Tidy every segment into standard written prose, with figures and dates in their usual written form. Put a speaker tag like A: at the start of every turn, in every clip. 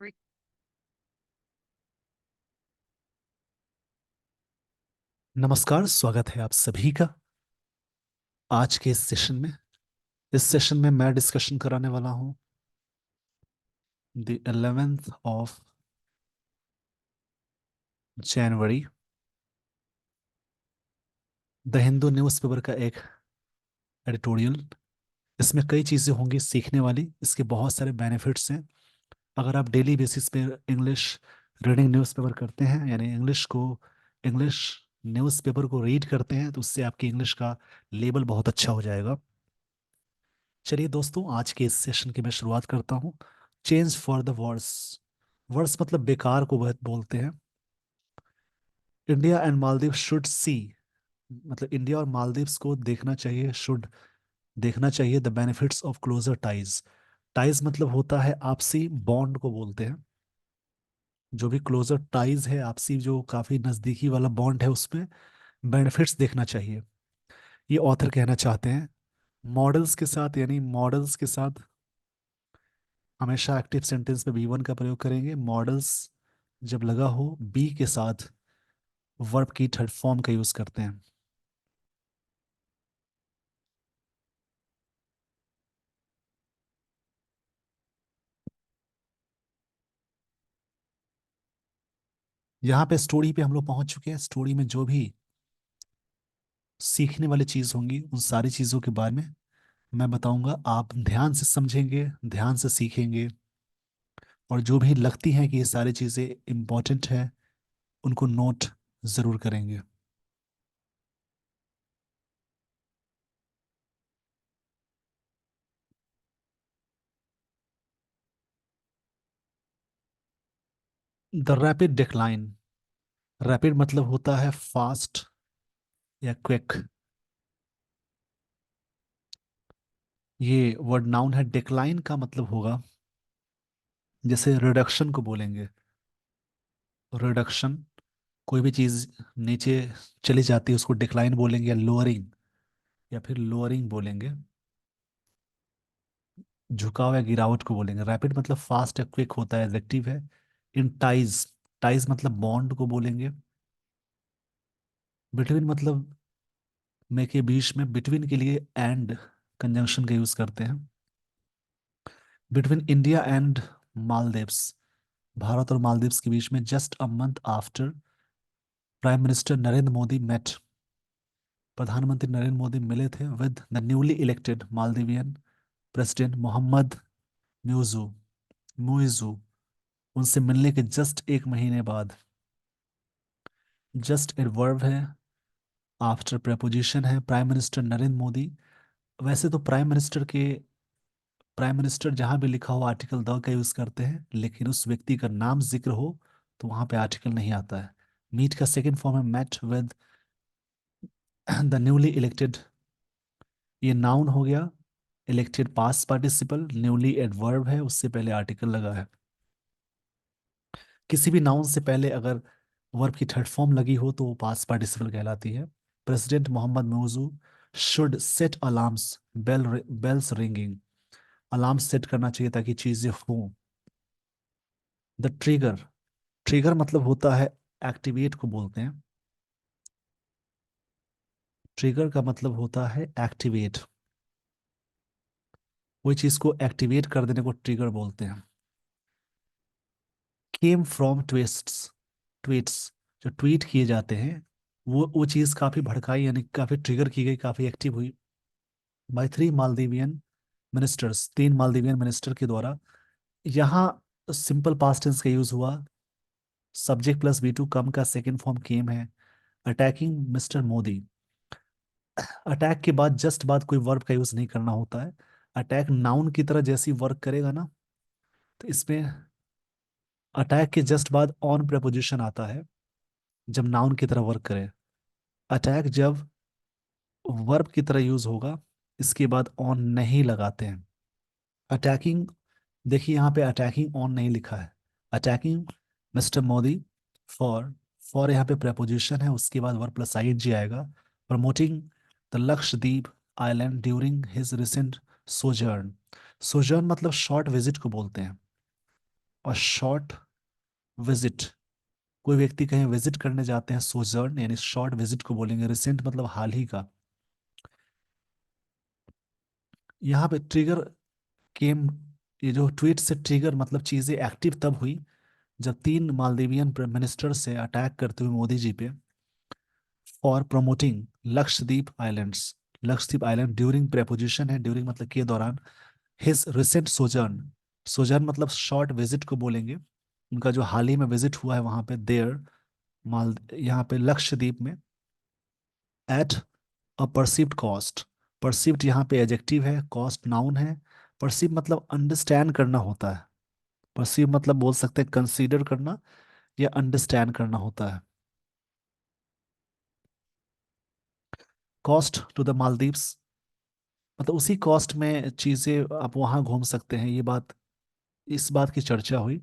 A: Re-
B: नमस्कार, स्वागत है आप सभी का आज के इस सेशन में। इस सेशन में मैं डिस्कशन कराने वाला हूँ the 11th of January the Hindu newspaper का एक एडिटोरियल। इसमें कई चीज़ें होंगी सीखने वाली, इसके बहुत सारे बेनिफिट्स हैं। अगर आप डेली बेसिस पे इंग्लिश रीडिंग न्यूज़पेपर करते हैं, यानी इंग्लिश न्यूज़पेपर को रीड करते हैं, तो उससे आपकी इंग्लिश का लेवल बहुत अच्छा हो जाएगा। चलिए दोस्तों, आज के इस सेशन की मैं शुरुआत करता हूँ। Change for the worse. Worse मतलब बेकार को बहुत बोलते हैं। India and Maldives should see, मतलब इंडिया और मालदीव्स को देखना चाहिए, शुड देखना चाहिए the benefits of closer ties. Ties मतलब होता है आपसी बॉन्ड को बोलते हैं। जो भी क्लोजर टाइज है, आपसी जो काफी नजदीकी वाला बॉन्ड है, उसमें बेनिफिट्स देखना चाहिए, ये ऑथर कहना चाहते हैं। मॉडल्स के साथ, यानी मॉडल्स के साथ हमेशा एक्टिव सेंटेंस में बी वन का प्रयोग करेंगे। मॉडल्स जब लगा हो, बी के साथ वर्ब की थर्ड फॉर्म का यूज करते हैं। यहाँ पे स्टोरी पे हम लोग पहुंच चुके हैं। स्टोरी में जो भी सीखने वाली चीज होंगी, उन सारी चीजों के बारे में मैं बताऊंगा। आप ध्यान से समझेंगे, ध्यान से सीखेंगे, और जो भी लगती हैं कि ये सारी चीजें इंपॉर्टेंट है, उनको नोट जरूर करेंगे। The rapid decline. रैपिड मतलब होता है फास्ट या क्विक। ये वर्ड नाउन है। डिक्लाइन का मतलब होगा, जैसे रिडक्शन को बोलेंगे। रिडक्शन, कोई भी चीज नीचे चली जाती है उसको डिक्लाइन बोलेंगे, या लोअरिंग, या फिर लोअरिंग बोलेंगे। झुकाव या गिरावट को बोलेंगे। रैपिड मतलब फास्ट या क्विक होता है, एडजेक्टिव है। इन टाइज, टाइज मतलब बॉन्ड को बोलेंगे। बिटवीन मतलब में के बीच में, बिटवीन के लिए एंड कंजंक्शन का यूज करते हैं। बिटवीन इंडिया एंड मालदीव्स, भारत और मालदीव्स के बीच में, just a month after prime minister Narendra Modi met, प्रधानमंत्री नरेंद्र मोदी मिले थे with the newly elected Maldivian president Mohamed Muizzu Muizzu. उनसे मिलने के जस्ट एक महीने बाद, जस्ट एक वर्ब है, आफ्टर प्रेपोजिशन है, प्राइम मिनिस्टर नरेंद्र मोदी। वैसे तो प्राइम मिनिस्टर जहां भी लिखा हो आर्टिकल द का यूज करते हैं, लेकिन उस व्यक्ति का नाम जिक्र हो तो वहां पे आर्टिकल नहीं आता है। मीट का सेकंड फॉर्म है met with the newly elected. ये नाउन हो गया। Elected past participle, newly adverb है, उससे पहले आर्टिकल लगा है। किसी भी नाउन से पहले अगर वर्ब की थर्ड फॉर्म लगी हो तो वो पास्ट पार्टिसिपल कहलाती है। President Mohamed Muizzu should set alarms, bells ringing. Alarm set करना चाहिए ताकि चीजें हों। द ट्रिगर, ट्रिगर मतलब होता है एक्टिवेट को बोलते हैं। ट्रिगर का मतलब होता है एक्टिवेट। कोई चीज को एक्टिवेट कर देने को ट्रिगर बोलते हैं। केम फ्रॉम ट्विस्ट्स, ट्वीट्स, जो ट्वीट किए जाते हैं, वो चीज काफी भड़काई, यानी काफी ट्रिगर की गई, काफी एक्टिव हुई बाय थ्री मालदीवियन मिनिस्टर्स, तीन मालदीवियन मिनिस्टर के द्वारा। यहाँ सिंपल पास्ट टेंस का यूज हुआ। Subject plus be to come का सेकेंड फॉर्म केम है। अटैकिंग मिस्टर मोदी, अटैक के बाद जस्ट बाद कोई वर्ब का यूज नहीं करना होता है। अटैक नाउन की तरह जैसी वर्क करेगा ना, तो इसमें अटैक के जस्ट बाद ऑन प्रेपोजिशन आता है, जब नाउन की तरह वर्क करे। अटैक जब वर्ब की तरह यूज होगा, इसके बाद ऑन नहीं लगाते हैं। अटैकिंग, देखिए यहाँ पे अटैकिंग ऑन नहीं लिखा है। Attacking mister Modi, for, for यहाँ पे प्रेपोजिशन है, उसके बाद वर्ब प्लस आईएनजी आएगा। Promoting the Lakshadweep island during his recent sojourn. Sojourn मतलब शॉर्ट विजिट को बोलते हैं। और शॉर्ट विजिट, कोई व्यक्ति कहीं विजिट करने जाते हैं, सोजर्न यानी शॉर्ट विजिट को बोलेंगे। रिसेंट मतलब हाल ही का। यहाँ पे ट्रिगर केम, ये जो ट्वीट से ट्रिगर मतलब चीजें एक्टिव तब हुई जब तीन मालदीवियन प्राइम मिनिस्टर से अटैक करते हुए मोदी जी पे for promoting Lakshadweep islands, Lakshadweep island during preposition है, ड्यूरिंग मतलब के दौरान, हिज रिसेंट सोजर्न, सोजर्न मतलब शॉर्ट विजिट को बोलेंगे, उनका जो हाल ही में विजिट हुआ है वहां पे देयर, माल यहाँ पे लक्षद्वीप में, at a perceived cost. Perceived यहाँ पे एडजेक्टिव है, कॉस्ट नाउन है। परसीव मतलब अंडरस्टैंड करना होता है, परसीव मतलब बोल सकते हैं कंसीडर करना या अंडरस्टैंड करना होता है। कॉस्ट टू द मालदीव्स मतलब उसी कॉस्ट में चीजें आप वहां घूम सकते हैं, ये बात, इस बात की चर्चा हुई।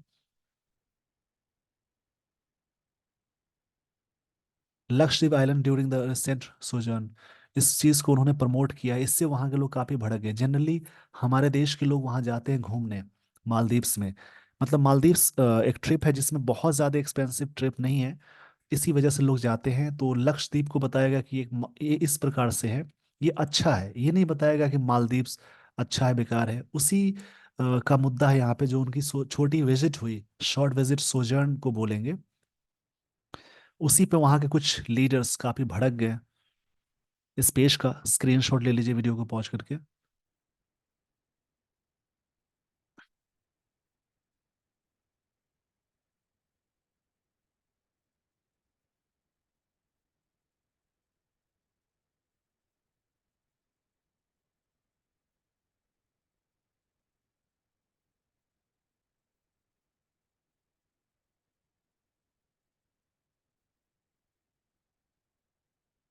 B: Lakshadweep island during the recent sojourn, इस चीज को उन्होंने प्रमोट किया, इससे वहां के लोग काफी भड़क गए। जनरली हमारे देश के लोग वहां जाते हैं घूमने मालदीव्स में, मतलब मालदीव्स एक ट्रिप है जिसमें बहुत ज्यादा एक्सपेंसिव ट्रिप नहीं है, इसी वजह से लोग जाते हैं। तो लक्षद्वीप को बताएगा कि ये इस प्रकार से है, ये अच्छा है, ये नहीं बताएगा कि मालदीव्स अच्छा है बेकार है। उसी का मुद्दा है यहाँ पे, जो उनकी छोटी विजिट हुई, शॉर्ट विजिट सोजर्न को बोलेंगे, उसी पे वहाँ के कुछ लीडर्स काफी भड़क गए। इस पेज का स्क्रीनशॉट ले लीजिए वीडियो को पॉज करके।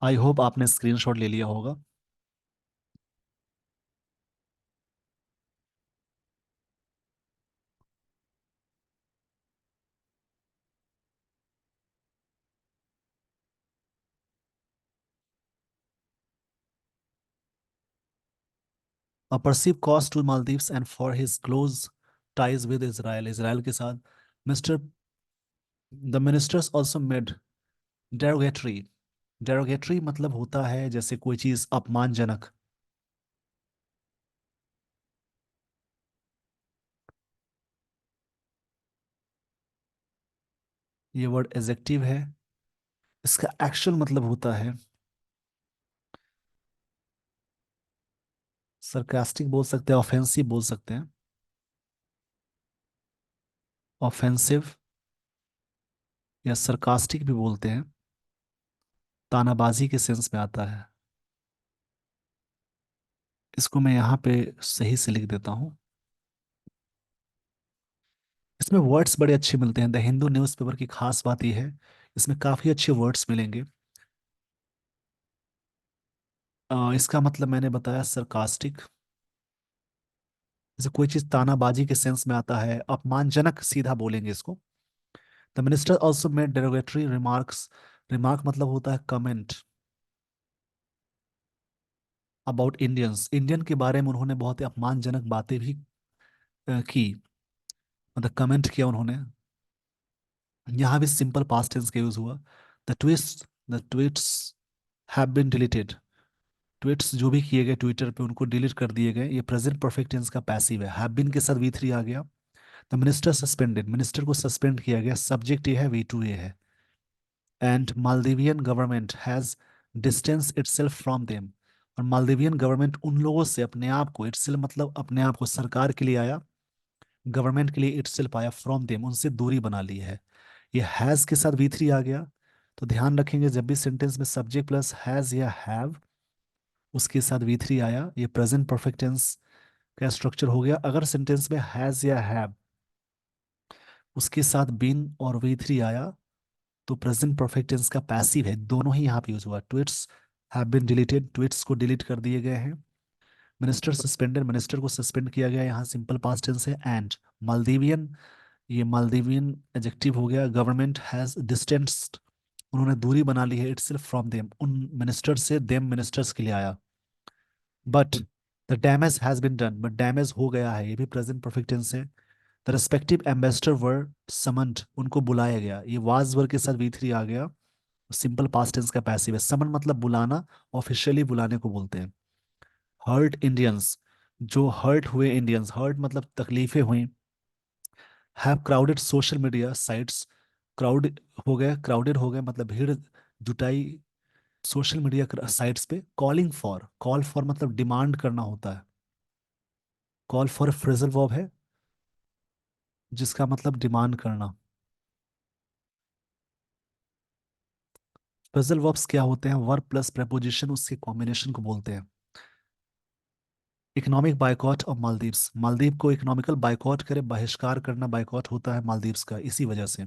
B: आई होप आपने स्क्रीनशॉट ले लिया होगा। A perceived cost to Maldives and for his close ties with Israel, Israel के साथ mister, the ministers also made derogatory, derogatory मतलब होता है जैसे कोई चीज अपमानजनक, ये वर्ड एजेक्टिव है। इसका एक्चुअल मतलब होता है सरकास्टिक बोल सकते हैं, ऑफेंसिव बोल सकते हैं, ऑफेंसिव या सरकास्टिक भी बोलते हैं, तानाबाजी के सेंस में आता है। इसको मैं यहाँ पे सही से लिख देता हूँ। इसमें वर्ड्स बड़े अच्छे मिलते हैं। द हिंदू न्यूज़पेपर की खास बात यह है, इसमें काफी अच्छे वर्ड्स मिलेंगे। इसका मतलब मैंने बताया सरकास्टिक, जैसे कोई चीज तानाबाजी के सेंस में आता है, अपमानजनक सीधा बोलेंगे इसको। The minister also made derogatory remarks, remark मतलब होता है कमेंट, अबाउट इंडियंस, इंडियन के बारे में उन्होंने बहुत ही अपमानजनक बातें भी की, मतलब कमेंट किया उन्होंने। यहाँ भी सिंपल पास्ट टेंस का यूज हुआ। The tweets have been deleted, tweets जो भी किए गए ट्विटर पे उनको डिलीट कर दिए गए, ये प्रेजेंट परफेक्ट टेंस का पैसिव है। हैव बीन के साथ V3 आ गया। द मिनिस्टर सस्पेंडेड, मिनिस्टर को सस्पेंड किया गया, सब्जेक्ट ये है, V2 ये है। And Maldivian government has distance itself from them, और मालदीवियन गवर्नमेंट उन लोगों से अपने आप को, इटसेल्फ मतलब अपने आप को, सरकार के लिए आया, गवर्नमेंट के लिए इटसेल्फ आया, फ्रॉम देम उनसे दूरी बना ली है। ये हैज के साथ V3 आ गया। तो ध्यान रखेंगे जब भी सेंटेंस में सब्जेक्ट प्लस हैज या हैव, उसके साथ V3 आया, ये प्रेजेंट परफेक्ट टेंस का स्ट्रक्चर हो गया। अगर सेंटेंस में हैज या हैव, उसके साथ बीन और V3 आया, तो प्रेजेंट परफेक्ट टेंस का पैसिव है। दोनों ही यहाँ पे यूज हुआ। Tweets have been deleted, tweets को डिलीट कर दिए गए हैं। मिनिस्टर सस्पेंडेड, मिनिस्टर को सस्पेंड किया गया, यहाँ सिंपल पास्ट टेंस है। एंड मालदीवियन, ये मालदीवियन एडजेक्टिव हो गया। गवर्नमेंट हैज डिस्टेंस्ड, उन्होंने दूरी बना ली है, इटसेल्फ फ्रॉम देम, उन मिनिस्टर से, देम मिनिस्टर्स के लिए आया। But the damage has been done, but damage हो गया है, ये भी प्रेजेंट परफेक्ट टेंस है। The respective ambassador were summoned, उनको बुलाया गया। ये वाज वर्ग के साथ V3 आ गया। सिंपल पास्ट टेंस का पैसिव है। समन मतलब बुलाना, ऑफिशियली बुलाने को बोलते हैं। हर्ट इंडियंस, जो हर्ट हुए इंडियंस, हर्ट मतलब तकलीफें हुई। Have crowded social media sites, crowd हो गए, क्राउडेड हो गए मतलब भीड़ जुटाई सोशल मीडिया साइट्स पे। कॉलिंग फॉर, कॉल फॉर मतलब डिमांड करना होता है। कॉल फॉर फ्रेजल वर्ब है जिसका मतलब डिमांड करना। फ्रेजल वर्ब्स क्या होते हैं? वर्ब प्लस प्रेपोजिशन, उसके कॉम्बिनेशन को बोलते हैं। Economic boycott of Maldives, Maldives को इकोनॉमिकल बायकॉट करे, बहिष्कार करना बायकॉट होता है मालदीव्स का, इसी वजह से।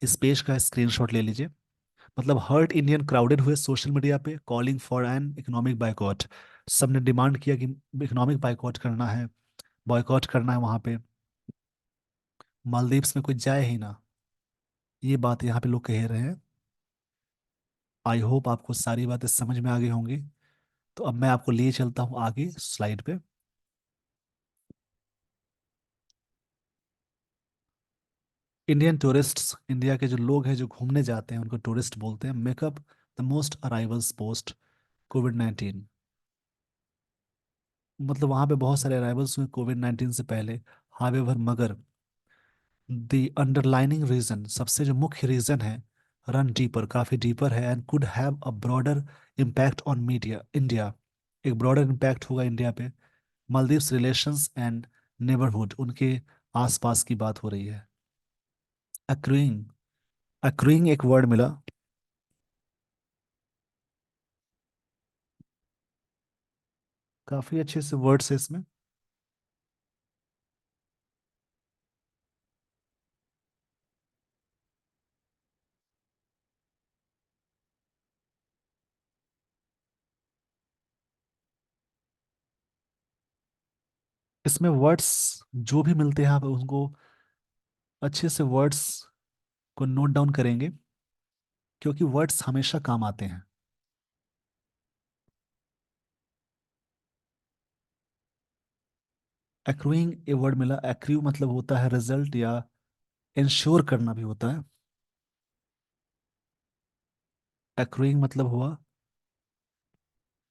B: इस पेज का स्क्रीनशॉट ले लीजिए। मतलब हर्ट इंडियन क्राउडेड हुए सोशल मीडिया पे, calling for an economic boycott. सबने डिमांड किया कि इकोनॉमिक बायकॉट करना है, बॉयकॉट करना है वहां पे। मालदीव्स में कोई जाए ही ना, ये बात यहाँ पे लोग कह रहे हैं। आई होप आपको सारी बातें समझ में आ गई होंगी। तो अब मैं आपको लिए चलता हूँ आगे स्लाइड पे। इंडियन टूरिस्ट्स, इंडिया के जो लोग हैं जो घूमने जाते हैं उनको टूरिस्ट बोलते हैं। Make up the most arrivals post covid, मतलब वहां पे बहुत सारे अराइवल्स हुए कोविड-19 से पहले। हावेवर मगर द अंडरलाइनिंग रीजन, सबसे जो मुख्य रीजन है, रन डीपर, काफी डीपर है, and could have a broader impact on media India, एक ब्रॉडर इम्पैक्ट होगा इंडिया पे। मालदीव्स रिलेशंस एंड नेबरहुड, उनके आसपास की बात हो रही है। अक्रूइंग, अक्रूइंग एक वर्ड मिला। काफी अच्छे से वर्ड्स है इसमें। इसमें वर्ड्स जो भी मिलते हैं आप उनको अच्छे से वर्ड्स को नोट डाउन करेंगे, क्योंकि वर्ड्स हमेशा काम आते हैं। एक्रूइंग ए वर्ड मिला। एक्रू मतलब होता है रिजल्ट या इंश्योर करना भी होता है। एक्रूइंग मतलब हुआ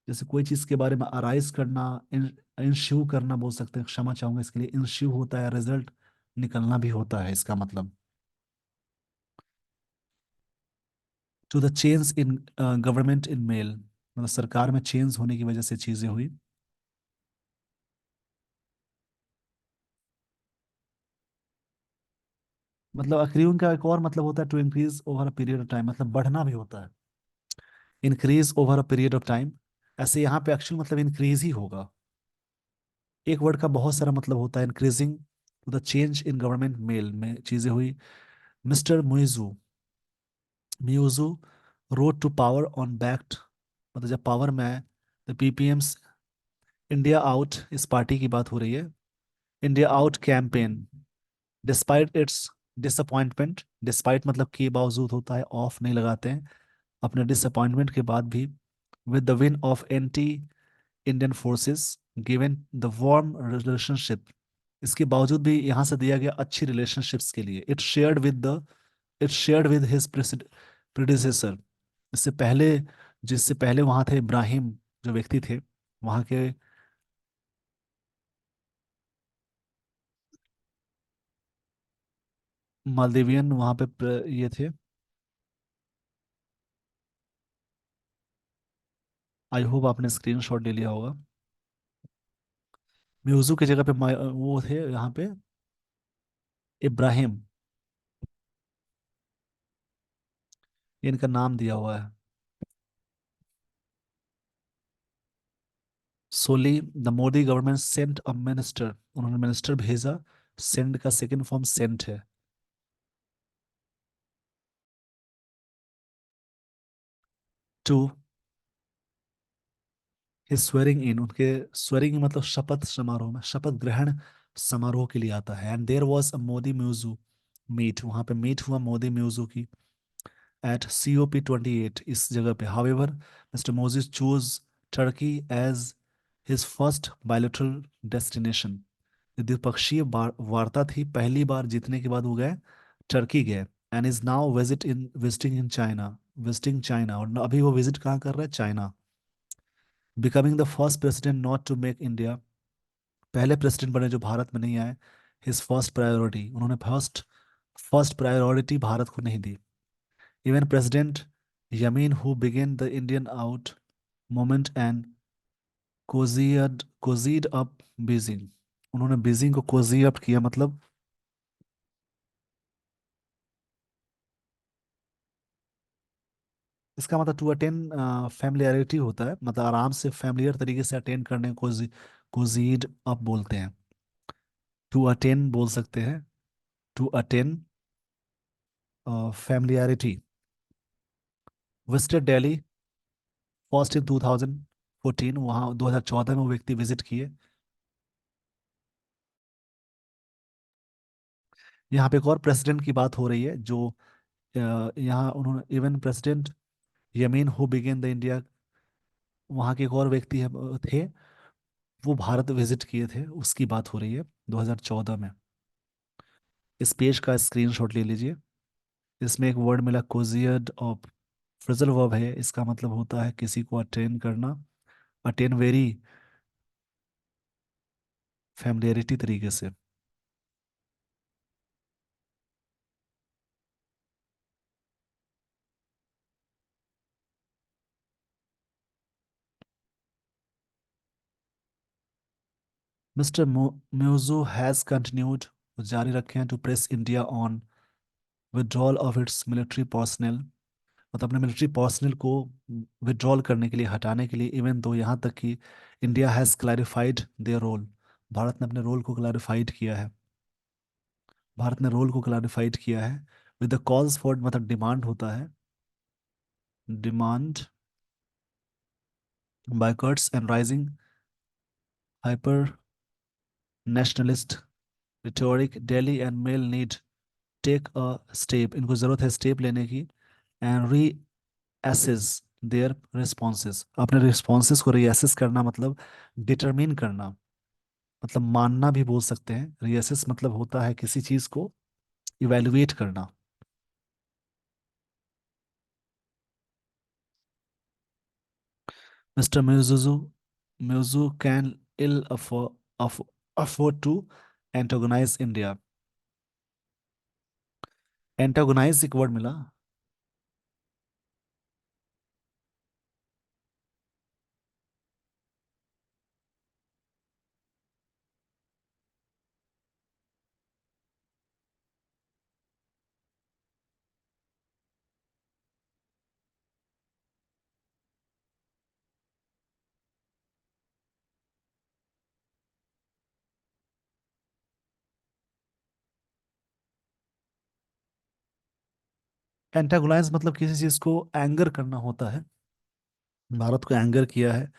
B: जैसे कोई चीज के बारे में अराइज करना, इंश्यू करना बोल सकते हैं, क्षमा चाहूंगा इसके लिए। इंश्यू होता है, रिजल्ट निकलना भी होता है इसका मतलब। To the change in government in Male, मतलब सरकार में चेंज होने की वजह से चीजें हुई। मतलब अक्रियून का एक और मतलब होता है to increase over a period of time, मतलब बढ़ना भी होता है। Increase over a period of time, ऐसे यहाँ पे एक्चुअल मतलब इंक्रीज ही होगा। एक वर्ड का बहुत सारा मतलब होता है। Increasing to the change in government Male में चीजें हुई। Mister Muizzu, Muizzu rode to power on backed, मतलब जब पावर में आए। द पीपीएम्स, इंडिया आउट, इस पार्टी की बात हो रही है। India out campaign, despite its disappointment, despite मतलब के बावजूद होता है, ऑफ नहीं लगाते हैं, अपने डिसअपॉइंटमेंट के बाद भी। With the win of anti Indian forces, given the warm relationship, इसके बावजूद भी यहाँ से दिया गया अच्छी रिलेशनशिप्स के लिए। It shared with his predecessor, इससे पहले, जिससे पहले वहाँ थे इब्राहिम, जो व्यक्ति थे वहाँ के। मालदीवियन वहाँ पे ये थे। आई होप आपने स्क्रीनशॉट ले लिया होगा। म्यूजू की जगह पे वो थे यहाँ पे इब्राहिम, ये इनका नाम दिया हुआ है। So the Modi government sent a minister, उन्होंने मिनिस्टर भेजा। सेंड का सेकंड फॉर्म सेंट है। टू हिज स्वेरिंग इन, उनके स्वेरिंग मतलब शपथ समारोह में, शपथ ग्रहण समारोह के लिए आता है। And there was a Modi Muizzu meet, वहां पे मीट हुआ मोदी म्यूजू की एट COP28, इस जगह पे। However mister Muizzu choose Turkey as his first bilateral destination, ये द्विपक्षीय वार्ता थी, पहली बार जीतने के बाद वो गए, टर्की गए। And is now visiting in China, visiting China, और अभी वो विजिट कहाँ कर रहा है, China. Becoming the first president not to make India, पहले प्रेसिडेंट बने जो भारत में नहीं आए। हिज फर्स्ट प्रायोरिटी, उन्होंने फर्स्ट फर्स्ट प्रायोरिटी भारत को नहीं दी। Even president Yameen who began the Indian out movement and cosied up Beijing, उन्होंने बीजिंग को कोजी अप किया, मतलब इसका मतलब टू अटेन फैमिलियरिटी होता है, मतलब आराम से फैमिलियर तरीके से अटेंड करने को कोजीड अप बोलते हैं। टू अटेन बोल सकते हैं, to attain familiarity. Visited Delhi first in 2014, वहाँ 2014 में वो व्यक्ति विजिट किए। यहाँ पे एक और प्रेसिडेंट की बात हो रही है जो यहाँ उन्होंने even president Yameen who began the India, वहाँ के एक और व्यक्ति थे, वो भारत विजिट किए थे, उसकी बात हो रही है 2014 में। इस पेज का स्क्रीनशॉट ले लीजिए। इसमें एक वर्ड मिला कोजियड ऑफ, फ्रेजल वर्ब है, इसका मतलब होता है किसी को अटेन करना, अटेन वेरी फैमिलियरिटी तरीके से। मिस्टर म्यूजो हैज कंटिन्यूड, जारी रखे हैं, to press India on withdrawal of its military personnel, मतलब अपने मिलिट्री पर्सनल को विड्रॉल करने के लिए, हटाने के लिए, इवन दो, यहाँ तक कि India has clarified their role, भारत ने अपने रोल को क्लैरिफाइड किया है, भारत ने रोल को क्लैरिफाइड किया है। विद द कॉल्स फॉर, मतलब डिमांड होता है, demand boycotts and rising hyper nationalist rhetoric, Delhi and Male need take a step, इनको जरूरत है स्टेप लेने की, and reassess their responses, अपने रिस्पॉन्सेस को रीअसेस करना, मतलब डिटरमिन करना, मतलब मानना भी बोल सकते हैं। रीअसेस मतलब होता है किसी चीज को इवेलुएट करना। Mister Muizzu can ill afford to antagonise India, antagonise एक वर्ड मिला। एंटागोनाइज मतलब किसी चीज को एंगर करना होता है, भारत को एंगर किया है,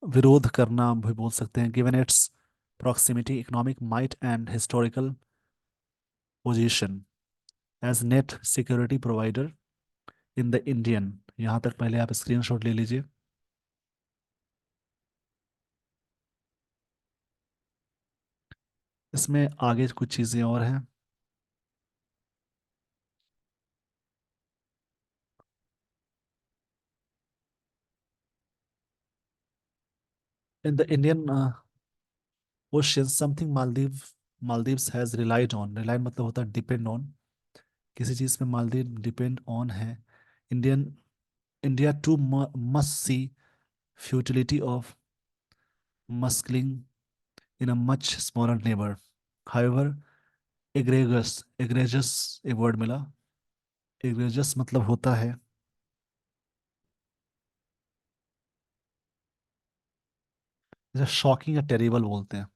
B: विरोध करना भी बोल सकते हैं। Given its proximity, economic might and historical position as net security provider in the Indian, यहाँ तक पहले आप स्क्रीनशॉट ले लीजिए। इसमें आगे कुछ चीज़ें और हैं। In the Indian Ocean something Maldives has relied on, relied मतलब होता है डिपेंड ऑन, किसी चीज़ पे मालदीव डिपेंड ऑन है। Indian India to must see futility of muscling in a much smaller neighbour, however egregious एक वर्ड मिला। एग्रेजस मतलब होता है, जैसे शॉकिंग या टेरिबल बोलते हैं,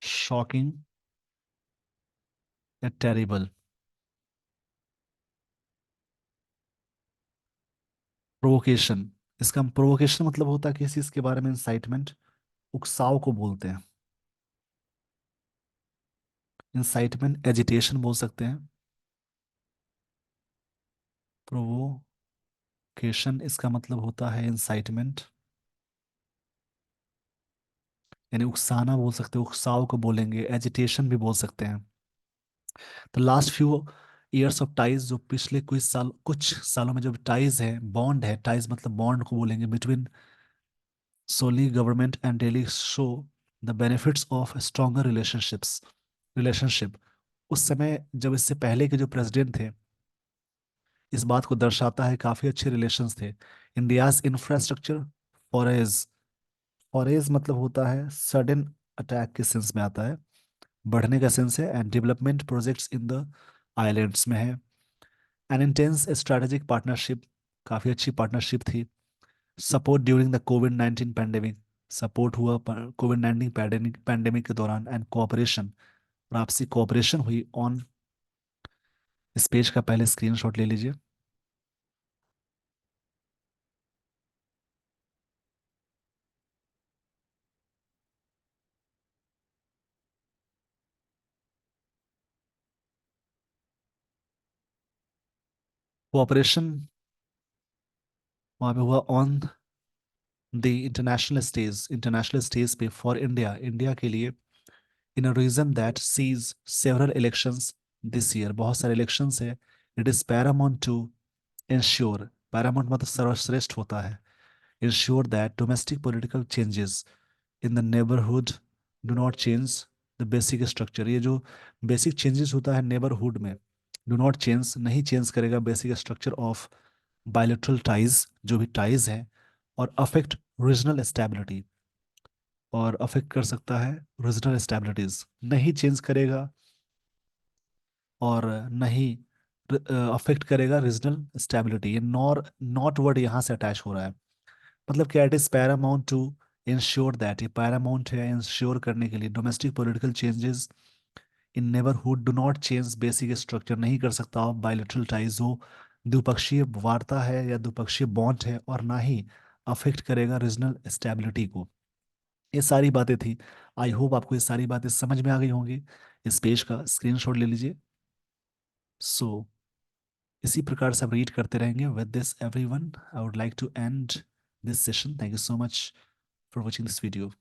B: शॉकिंग या टेरिबल। प्रोवोकेशन, इसका प्रोवोकेशन मतलब होता है किसी चीज के बारे में इंसाइटमेंट, उकसाव को बोलते हैं। इंसाइटमेंट एजिटेशन बोल सकते हैं, प्रोवोकेशन प्रोवोकेशन इसका मतलब होता है इंसाइटमेंट, यानी उकसाना बोल सकते हो, उकसाव को बोलेंगे, एजिटेशन भी बोल सकते हैं। तो last few years of ties, जो पिछले कुछ सालों में जो टाइज है, बॉन्ड है, टाइज मतलब बॉन्ड को बोलेंगे, बिटवीन सोली government and Delhi show the benefits of stronger relationship. उस समय जब इससे पहले के जो प्रेसिडेंट थे, इस बात को दर्शाता है काफी अच्छे रिलेशंस थे। इंडियाज इंफ्रास्ट्रक्चर फॉरेज, फॉरेज मतलब होता है सडन अटैक के सेंस में आता है, बढ़ने का सेंस है, and development projects in the islands में है। एन इंटेंस स्ट्रेटेजिक पार्टनरशिप, काफी अच्छी पार्टनरशिप थी। Support during the Covid 19 pandemic, support हुआ कोविड 19 पैंडेमिक के दौरान, एंड कोऑपरेशन, और आपसी कोऑपरेशन हुई ऑन। इस पेज का पहले स्क्रीनशॉट ले लीजिए। कोऑपरेशन वहाँ पे हुआ ऑन द इंटरनेशनल स्टेज पे फॉर इंडिया, इंडिया के लिए, in a region that sees several elections this year, बहुत सारे इलेक्शंस है। It is paramount to ensure, paramount मतलब सर्वश्रेष्ठ होता है, ensure that domestic political changes in the neighbourhood do not change the basic structure. ये जो बेसिक चेंजेस होता है नेबरहुड में, डू नॉट चेंज, नहीं चेंज करेगा basic structure of bilateral ties, जो भी टाइज है, और अफेक्ट रीजनल स्टेबिलिटी, और अफेक्ट कर सकता है रीजनल स्टेबिलिटीज, नहीं चेंज करेगा, और नहीं अफेक्ट करेगा रीजनल स्टेबिलिटी। ये नॉट वर्ड यहाँ से अटैच हो रहा है, मतलब क्या, it is paramount to ensure that, ये पैरामाउंट है इंश्योर करने के लिए, domestic political changes in neighbourhood do not change basic structure, नहीं कर सकता आप बायलेटरल टाइज हो, द्विपक्षीय वार्ता है या द्विपक्षीय बॉन्ड है, और ना ही अफेक्ट करेगा रीजनल स्टेबिलिटी को। ये सारी बातें थी। आई होप आपको ये सारी बातें समझ में आ गई होंगी। इस पेज का स्क्रीनशॉट ले लीजिए। सो इसी प्रकार से आप रीड करते रहेंगे। With this everyone, I would like to end this session. Thank you so much for watching this video.